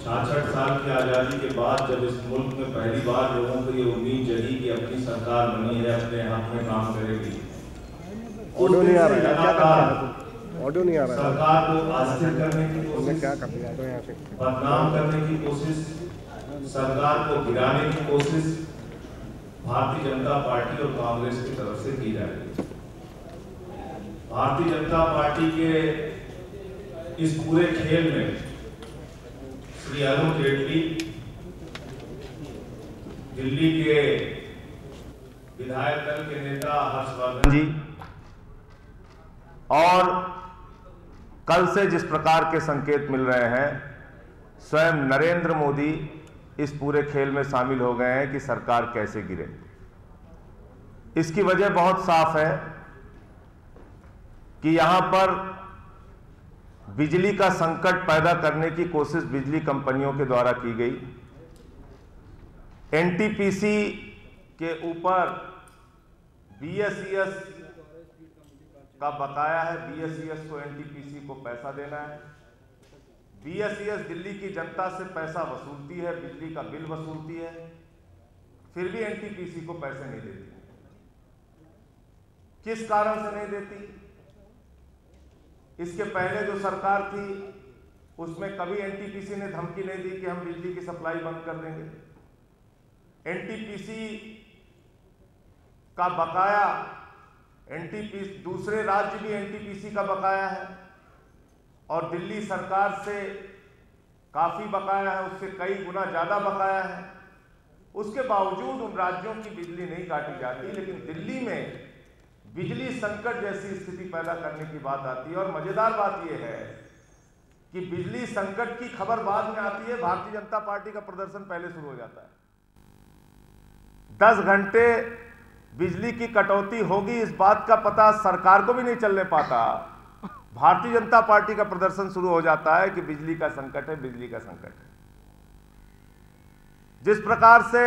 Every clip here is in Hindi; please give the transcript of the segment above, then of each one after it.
66 साल की आज़ादी के बाद जब इस मुल्क में पहली बार लोगों को ये उम्मीद जगी कि अपनी सरकार बनी है, अपने हाथ में काम करेगी, ऑडियो नहीं आ रहा है, क्या करते हैं? ऑडियो नहीं आ रहा है। सरकार को अस्थिर करने की कोशिश, क्या कर दिया तो यहाँ से बदनाम करने की कोशिश, सरकार को गिराने की कोशिश भारतीय जनता पार्टी और कांग्रेस की तरफ से की जा रही है। भारतीय जनता पार्टी के इस पूरे खेल में श्री अरुण जेटली, दिल्ली के विधायक दल के नेता हर्षवर्धन जी और कल से जिस प्रकार के संकेत मिल रहे हैं, स्वयं नरेंद्र मोदी इस पूरे खेल में शामिल हो गए हैं कि सरकार कैसे गिरे। इसकी वजह बहुत साफ है कि यहां पर बिजली का संकट पैदा करने की कोशिश बिजली कंपनियों के द्वारा की गई। एनटीपीसी के ऊपर बीएसईएस का बकाया है, बीएसईएस को एनटीपीसी को पैसा देना है। बीएसईएस दिल्ली की जनता से पैसा वसूलती है, बिजली का बिल वसूलती है, फिर भी एनटीपीसी को पैसे नहीं देती। किस कारण से नहीं देती? इसके पहले जो सरकार थी उसमें कभी एनटीपीसी ने धमकी नहीं दी कि हम बिजली की सप्लाई बंद कर देंगे। एनटीपीसी का बकाया, एनटीपीसी दूसरे राज्य भी एनटीपीसी का बकाया है और दिल्ली सरकार से काफी बकाया है, उससे कई गुना ज्यादा बकाया है। उसके बावजूद उन राज्यों की बिजली नहीं काटी जाती, लेकिन दिल्ली में बिजली संकट जैसी स्थिति पैदा करने की बात आती है। और मजेदार बात यह है कि बिजली संकट की खबर बाद में आती है, भारतीय जनता पार्टी का प्रदर्शन पहले शुरू हो जाता है। 10 घंटे बिजली की कटौती होगी इस बात का पता सरकार को भी नहीं चलने पाता, भारतीय जनता पार्टी का प्रदर्शन शुरू हो जाता है कि बिजली का संकट है, बिजली का संकट है। जिस प्रकार से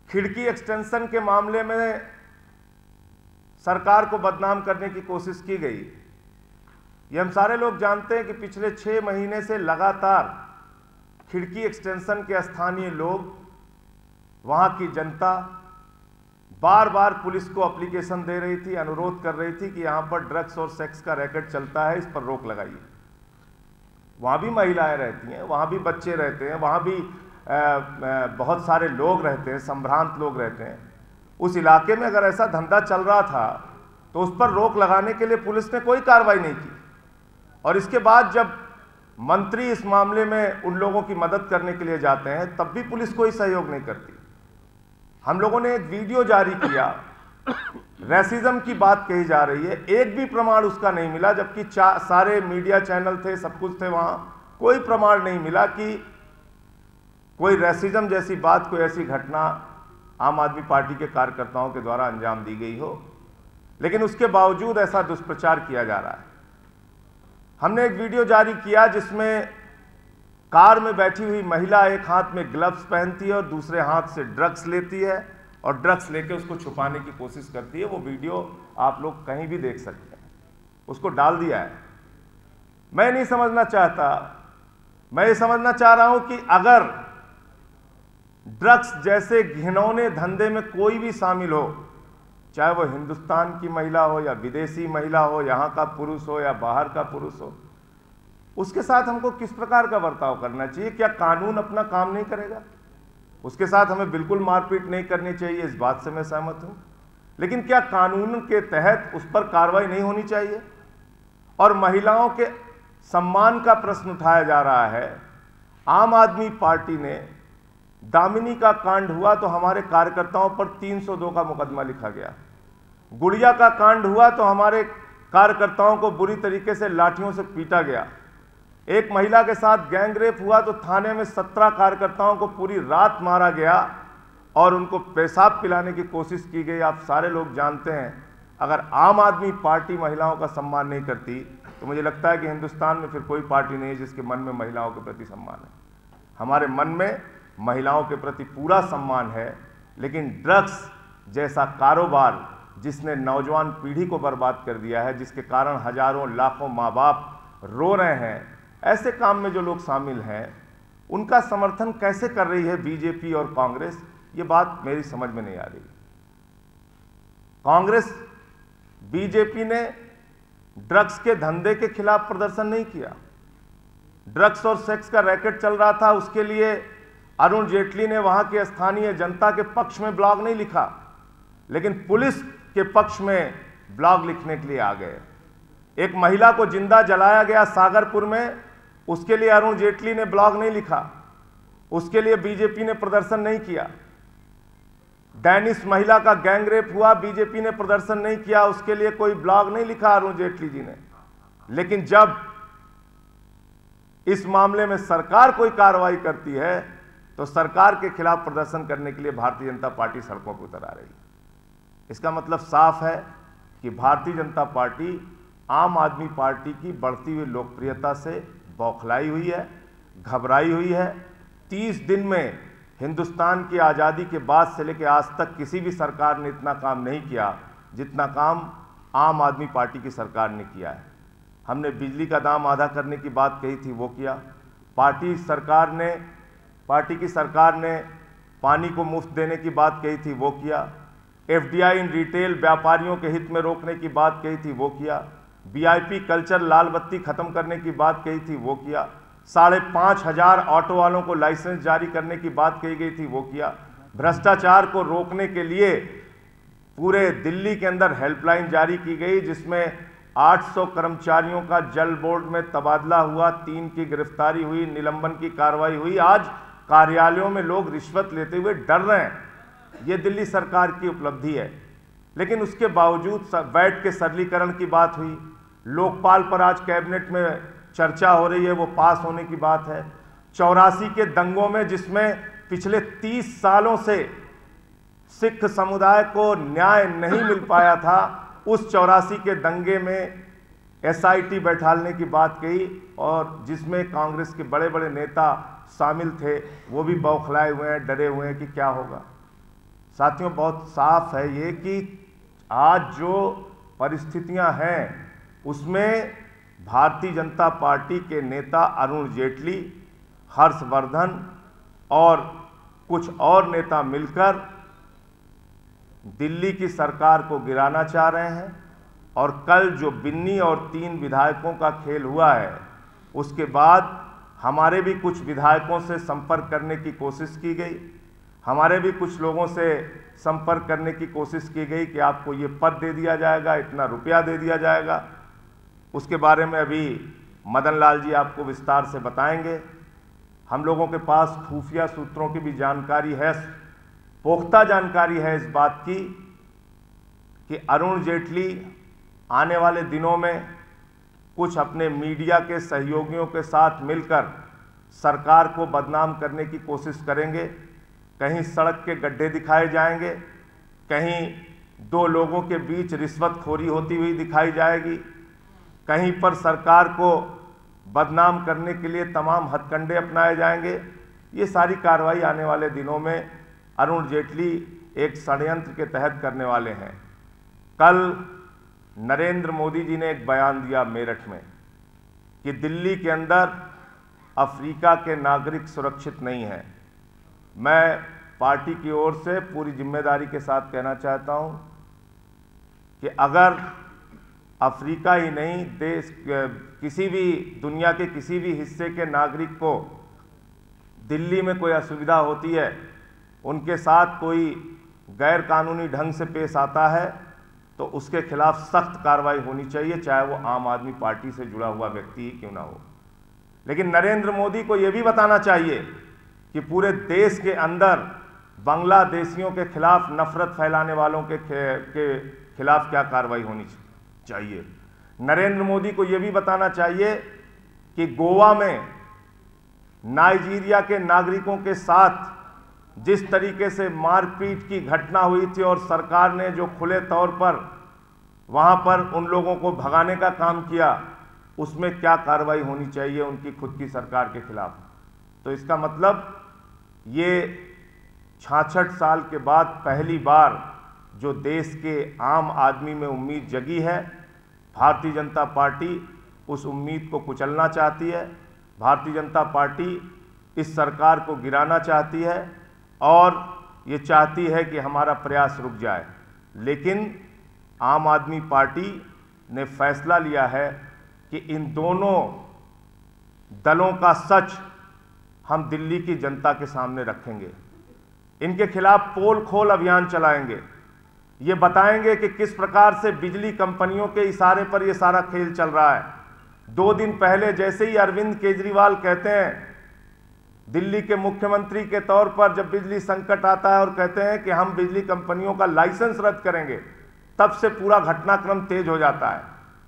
खिड़की एक्सटेंशन के मामले में सरकार को बदनाम करने की कोशिश की गई, ये हम सारे लोग जानते हैं कि पिछले 6 महीने से लगातार खिड़की एक्सटेंशन के स्थानीय लोग, वहां की जनता बार बार पुलिस को एप्लीकेशन दे रही थी, अनुरोध कर रही थी कि यहां पर ड्रग्स और सेक्स का रैकेट चलता है, इस पर रोक लगाइए। वहां भी महिलाएं रहती हैं, वहां भी बच्चे रहते हैं, वहां भी बहुत सारे लोग रहते हैं, संभ्रांत लोग रहते हैं। उस इलाके में अगर ऐसा धंधा चल रहा था तो उस पर रोक लगाने के लिए पुलिस ने कोई कार्रवाई नहीं की। और इसके बाद जब मंत्री इस मामले में उन लोगों की मदद करने के लिए जाते हैं तब भी पुलिस कोई सहयोग नहीं करती। हम लोगों ने एक वीडियो जारी किया, रेसिज्म की बात कही जा रही है, एक भी प्रमाण उसका नहीं मिला, जबकि सारे मीडिया चैनल थे, सब कुछ थे, वहां कोई प्रमाण नहीं मिला कि कोई रेसिज्म जैसी बात, कोई ऐसी घटना आम आदमी पार्टी के कार्यकर्ताओं के द्वारा अंजाम दी गई हो। लेकिन उसके बावजूद ऐसा दुष्प्रचार किया जा रहा है। हमने एक वीडियो जारी किया जिसमें कार में बैठी हुई महिला एक हाथ में ग्लव्स पहनती है और दूसरे हाथ से ड्रग्स लेती है और ड्रग्स लेके उसको छुपाने की कोशिश करती है। वो वीडियो आप लोग कहीं भी देख सकते हैं, उसको डाल दिया है। मैं नहीं समझना चाहता, मैं ये समझना चाह रहा हूं कि अगर ड्रग्स जैसे घिनौने धंधे में कोई भी शामिल हो, चाहे वो हिंदुस्तान की महिला हो या विदेशी महिला हो, यहाँ का पुरुष हो या बाहर का पुरुष हो, उसके साथ हमको किस प्रकार का बर्ताव करना चाहिए? क्या कानून अपना काम नहीं करेगा? उसके साथ हमें बिल्कुल मारपीट नहीं करनी चाहिए, इस बात से मैं सहमत हूं। लेकिन क्या कानून के तहत उस पर कार्रवाई नहीं होनी चाहिए? और महिलाओं के सम्मान का प्रश्न उठाया जा रहा है। आम आदमी पार्टी ने, दामिनी का कांड हुआ तो हमारे कार्यकर्ताओं पर 302 का मुकदमा लिखा गया। गुड़िया का कांड हुआ तो हमारे कार्यकर्ताओं को बुरी तरीके से लाठियों से पीटा गया। एक महिला के साथ गैंग रेप हुआ तो थाने में 17 कार्यकर्ताओं को पूरी रात मारा गया और उनको पेशाब पिलाने की कोशिश की गई। आप सारे लोग जानते हैं, अगर आम आदमी पार्टी महिलाओं का सम्मान नहीं करती तो मुझे लगता है कि हिंदुस्तान में फिर कोई पार्टी नहीं है जिसके मन में महिलाओं के प्रति सम्मान है। हमारे मन में महिलाओं के प्रति पूरा सम्मान है, लेकिन ड्रग्स जैसा कारोबार जिसने नौजवान पीढ़ी को बर्बाद कर दिया है, जिसके कारण हजारों लाखों माँ बाप रो रहे हैं, ऐसे काम में जो लोग शामिल हैं उनका समर्थन कैसे कर रही है बीजेपी और कांग्रेस, ये बात मेरी समझ में नहीं आ रही। कांग्रेस, बीजेपी ने ड्रग्स के धंधे के खिलाफ प्रदर्शन नहीं किया। ड्रग्स और सेक्स का रैकेट चल रहा था, उसके लिए अरुण जेटली ने वहां की स्थानीय जनता के पक्ष में ब्लॉग नहीं लिखा, लेकिन पुलिस के पक्ष में ब्लॉग लिखने के लिए आ गए। एक महिला को जिंदा जलाया गया सागरपुर में, उसके लिए अरुण जेटली ने ब्लॉग नहीं लिखा, उसके लिए बीजेपी ने प्रदर्शन नहीं किया। डैनिश महिला का गैंगरेप हुआ, बीजेपी ने प्रदर्शन नहीं किया, उसके लिए कोई ब्लॉग नहीं लिखा अरुण जेटली जी ने। लेकिन जब इस मामले में सरकार कोई कार्रवाई करती है तो सरकार के खिलाफ प्रदर्शन करने के लिए भारतीय जनता पार्टी सड़कों पर उतर आ रही है। इसका मतलब साफ है कि भारतीय जनता पार्टी आम आदमी पार्टी की बढ़ती हुई लोकप्रियता से बौखलाई हुई है, घबराई हुई है। 30 दिन में हिंदुस्तान की आज़ादी के बाद से लेकर आज तक किसी भी सरकार ने इतना काम नहीं किया जितना काम आम आदमी पार्टी की सरकार ने किया है। हमने बिजली का दाम आधा करने की बात कही थी, वो किया। पार्टी की सरकार ने पानी को मुफ्त देने की बात कही थी, वो किया। एफडीआई इन रिटेल व्यापारियों के हित में रोकने की बात कही थी, वो किया। वीआईपी कल्चर लाल बत्ती खत्म करने की बात कही थी, वो किया। 5,500 ऑटो वालों को लाइसेंस जारी करने की बात कही गई थी, वो किया। भ्रष्टाचार को रोकने के लिए पूरे दिल्ली के अंदर हेल्पलाइन जारी की गई, जिसमें 800 कर्मचारियों का जल बोर्ड में तबादला हुआ, 3 की गिरफ्तारी हुई, निलंबन की कार्रवाई हुई। आज कार्यालयों में लोग रिश्वत लेते हुए डर रहे हैं। ये दिल्ली सरकार की उपलब्धि है। लेकिन उसके बावजूद वैट के सरलीकरण की बात हुई, लोकपाल पर आज कैबिनेट में चर्चा हो रही है, वो पास होने की बात है। 84 के दंगों में, जिसमें पिछले 30 सालों से सिख समुदाय को न्याय नहीं मिल पाया था, उस 84 के दंगे में एसआईटी बैठाने की बात कही, और जिसमें कांग्रेस के बड़े बड़े नेता शामिल थे, वो भी बौखलाए हुए हैं, डरे हुए हैं कि क्या होगा। साथियों, बहुत साफ है ये कि आज जो परिस्थितियां हैं उसमें भारतीय जनता पार्टी के नेता अरुण जेटली, हर्षवर्धन और कुछ और नेता मिलकर दिल्ली की सरकार को गिराना चाह रहे हैं। और कल जो बिन्नी और 3 विधायकों का खेल हुआ है, उसके बाद हमारे भी कुछ विधायकों से संपर्क करने की कोशिश की गई, हमारे भी कुछ लोगों से संपर्क करने की कोशिश की गई कि आपको ये पद दे दिया जाएगा, इतना रुपया दे दिया जाएगा। उसके बारे में अभी मदन लाल जी आपको विस्तार से बताएंगे। हम लोगों के पास खुफिया सूत्रों की भी जानकारी है, पुख्ता जानकारी है इस बात की कि अरुण जेटली आने वाले दिनों में कुछ अपने मीडिया के सहयोगियों के साथ मिलकर सरकार को बदनाम करने की कोशिश करेंगे। कहीं सड़क के गड्ढे दिखाए जाएंगे, कहीं 2 लोगों के बीच रिश्वतखोरी होती हुई दिखाई जाएगी, कहीं पर सरकार को बदनाम करने के लिए तमाम हथकंडे अपनाए जाएंगे। ये सारी कार्रवाई आने वाले दिनों में अरुण जेटली एक षड्यंत्र के तहत करने वाले हैं। कल नरेंद्र मोदी जी ने एक बयान दिया मेरठ में कि दिल्ली के अंदर अफ्रीका के नागरिक सुरक्षित नहीं हैं। मैं पार्टी की ओर से पूरी जिम्मेदारी के साथ कहना चाहता हूं कि अगर अफ्रीका ही नहीं, देश किसी भी दुनिया के किसी भी हिस्से के नागरिक को दिल्ली में कोई असुविधा होती है, उनके साथ कोई गैर कानूनी ढंग से पेश आता है, तो उसके खिलाफ सख्त कार्रवाई होनी चाहिए, चाहे वो आम आदमी पार्टी से जुड़ा हुआ व्यक्ति ही क्यों ना हो। लेकिन नरेंद्र मोदी को यह भी बताना चाहिए कि पूरे देश के अंदर बांग्लादेशियों के खिलाफ, नफरत फैलाने वालों के खिलाफ क्या कार्रवाई होनी चाहिए। नरेंद्र मोदी को यह भी बताना चाहिए कि गोवा में नाइजीरिया के नागरिकों के साथ जिस तरीके से मारपीट की घटना हुई थी और सरकार ने जो खुले तौर पर वहां पर उन लोगों को भगाने का काम किया, उसमें क्या कार्रवाई होनी चाहिए उनकी खुद की सरकार के खिलाफ। तो इसका मतलब ये 66 साल के बाद पहली बार जो देश के आम आदमी में उम्मीद जगी है, भारतीय जनता पार्टी उस उम्मीद को कुचलना चाहती है। भारतीय जनता पार्टी इस सरकार को गिराना चाहती है और ये चाहती है कि हमारा प्रयास रुक जाए। लेकिन आम आदमी पार्टी ने फैसला लिया है कि इन दोनों दलों का सच हम दिल्ली की जनता के सामने रखेंगे। इनके खिलाफ पोल खोल अभियान चलाएंगे। ये बताएंगे कि किस प्रकार से बिजली कंपनियों के इशारे पर ये सारा खेल चल रहा है। 2 दिन पहले जैसे ही अरविंद केजरीवाल कहते हैं दिल्ली के मुख्यमंत्री के तौर पर, जब बिजली संकट आता है और कहते हैं कि हम बिजली कंपनियों का लाइसेंस रद्द करेंगे, तब से पूरा घटनाक्रम तेज हो जाता है।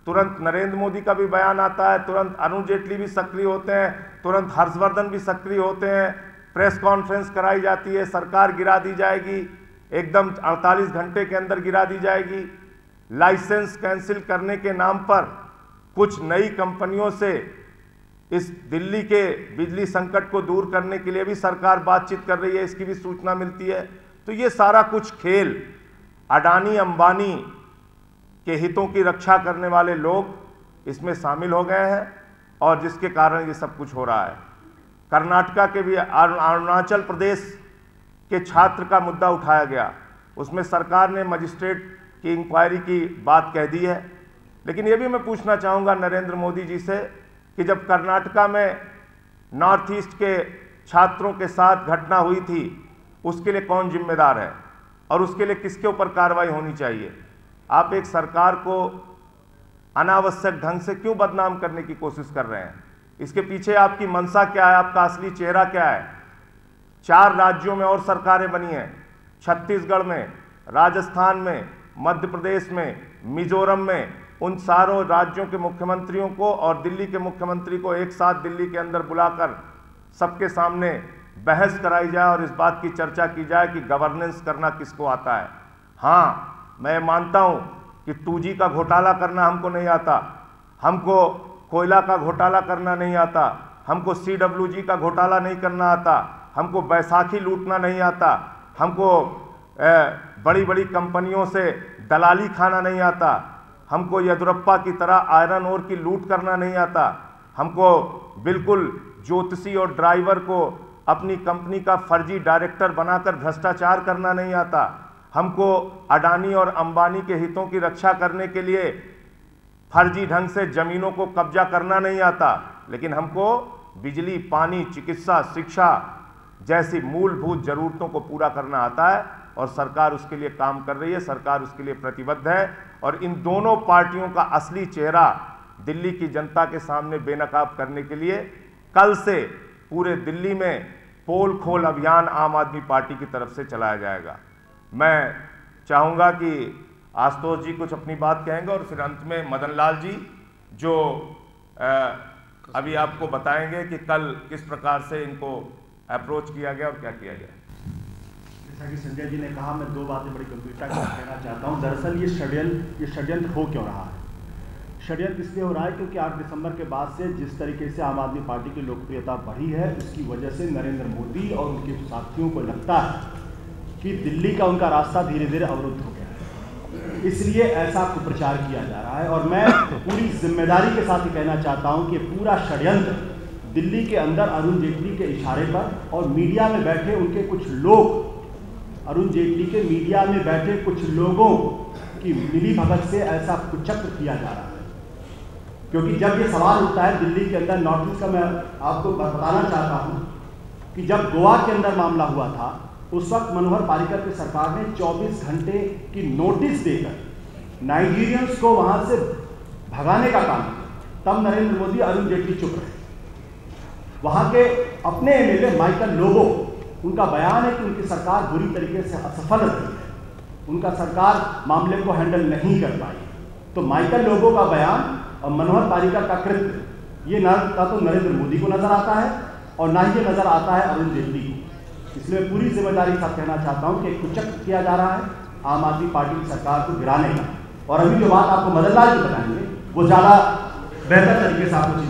तुरंत नरेंद्र मोदी का भी बयान आता है, तुरंत अरुण जेटली भी सक्रिय होते हैं, तुरंत हर्षवर्धन भी सक्रिय होते हैं, प्रेस कॉन्फ्रेंस कराई जाती है, सरकार गिरा दी जाएगी, एकदम 48 घंटे के अंदर गिरा दी जाएगी। लाइसेंस कैंसिल करने के नाम पर कुछ नई कंपनियों से इस दिल्ली के बिजली संकट को दूर करने के लिए भी सरकार बातचीत कर रही है, इसकी भी सूचना मिलती है। तो ये सारा कुछ खेल अडानी अंबानी के हितों की रक्षा करने वाले लोग इसमें शामिल हो गए हैं और जिसके कारण ये सब कुछ हो रहा है। कर्नाटका के भी, अरुणाचल प्रदेश के छात्र का मुद्दा उठाया गया, उसमें सरकार ने मजिस्ट्रेट की इंक्वायरी की बात कह दी है। लेकिन ये भी मैं पूछना चाहूँगा नरेंद्र मोदी जी से कि जब कर्नाटका में नॉर्थ ईस्ट के छात्रों के साथ घटना हुई थी, उसके लिए कौन जिम्मेदार है और उसके लिए किसके ऊपर कार्रवाई होनी चाहिए? आप एक सरकार को अनावश्यक ढंग से क्यों बदनाम करने की कोशिश कर रहे हैं? इसके पीछे आपकी मंशा क्या है? आपका असली चेहरा क्या है? 4 राज्यों में और सरकारें बनी हैं, छत्तीसगढ़ में, राजस्थान में, मध्य प्रदेश में, मिजोरम में। उन सारों राज्यों के मुख्यमंत्रियों को और दिल्ली के मुख्यमंत्री को एक साथ दिल्ली के अंदर बुलाकर सबके सामने बहस कराई जाए और इस बात की चर्चा की जाए कि गवर्नेंस करना किसको आता है। हाँ, मैं मानता हूँ कि 2G का घोटाला करना हमको नहीं आता, हमको कोयला का घोटाला करना नहीं आता, हमको CWG का घोटाला नहीं करना आता, हमको बैसाखी लूटना नहीं आता, हमको बड़ी बड़ी कंपनियों से दलाली खाना नहीं आता, हमको येदुरप्पा की तरह आयरन ओर की लूट करना नहीं आता, हमको बिल्कुल ज्योतिषी और ड्राइवर को अपनी कंपनी का फर्जी डायरेक्टर बनाकर भ्रष्टाचार करना नहीं आता, हमको अडानी और अंबानी के हितों की रक्षा करने के लिए फर्जी ढंग से जमीनों को कब्जा करना नहीं आता। लेकिन हमको बिजली, पानी, चिकित्सा, शिक्षा जैसी मूलभूत जरूरतों को पूरा करना आता है और सरकार उसके लिए काम कर रही है, सरकार उसके लिए प्रतिबद्ध है। और इन दोनों पार्टियों का असली चेहरा दिल्ली की जनता के सामने बेनकाब करने के लिए कल से पूरे दिल्ली में पोल खोल अभियान आम आदमी पार्टी की तरफ से चलाया जाएगा। मैं चाहूँगा कि आशुतोष जी कुछ अपनी बात कहेंगे और फिर अंत में मदन लाल जी जो अभी आपको बताएंगे कि कल किस प्रकार से इनको अप्रोच किया गया और क्या किया गया। जैसा कि संजय जी ने कहा, मैं 2 बातें बड़ी गंभीरता से कहना चाहता हूँ। दरअसल ये षड्यंत्र हो क्यों रहा है? षड्यंत्र इसलिए हो रहा है क्योंकि 8 दिसंबर के बाद से जिस तरीके से आम आदमी पार्टी की लोकप्रियता बढ़ी है, उसकी वजह से नरेंद्र मोदी और उनके साथियों को लगता है कि दिल्ली का उनका रास्ता धीरे धीरे अवरुद्ध हो गया है, इसलिए ऐसा कुप्रचार किया जा रहा है। और मैं पूरी जिम्मेदारी के साथ कहना चाहता हूँ कि पूरा षड्यंत्र दिल्ली के अंदर अरुण जेटली के इशारे पर और मीडिया में बैठे उनके कुछ लोग, अरुण जेटली के मीडिया में बैठे कुछ लोगों की मिलीभगत से ऐसा कुचक्र किया जा रहा है। क्योंकि जब ये सवाल उठता है दिल्ली के अंदर, नॉर्थ ईस्ट का मैं आपको बताना चाहता हूँ कि जब गोवा के अंदर मामला हुआ था, उस वक्त मनोहर पारिकर की सरकार ने 24 घंटे की नोटिस देकर नाइजीरियंस को वहां से भगाने का काम किया। तब नरेंद्र मोदी, अरुण जेटली चुप रहे। वहां के अपने एमएलए माइकल लोबो, उनका बयान है कि उनकी सरकार बुरी तरीके से असफल रही है, उनका सरकार मामले को हैंडल नहीं कर पाई। तो माइकल लोबो का बयान और मनोहर पारिकर का कृत्य ये ना तो नरेंद्र मोदी को नजर आता है और ना ही ये नजर आता है अरुण जेटली को। इसलिए पूरी जिम्मेदारी के साथ कहना चाहता हूं कि कुचक्र किया जा रहा है आम आदमी पार्टी की सरकार को गिराने का। और अभी जो बात आपको मदन लाल जी बताएंगे वो ज़्यादा बेहतर तरीके से आपको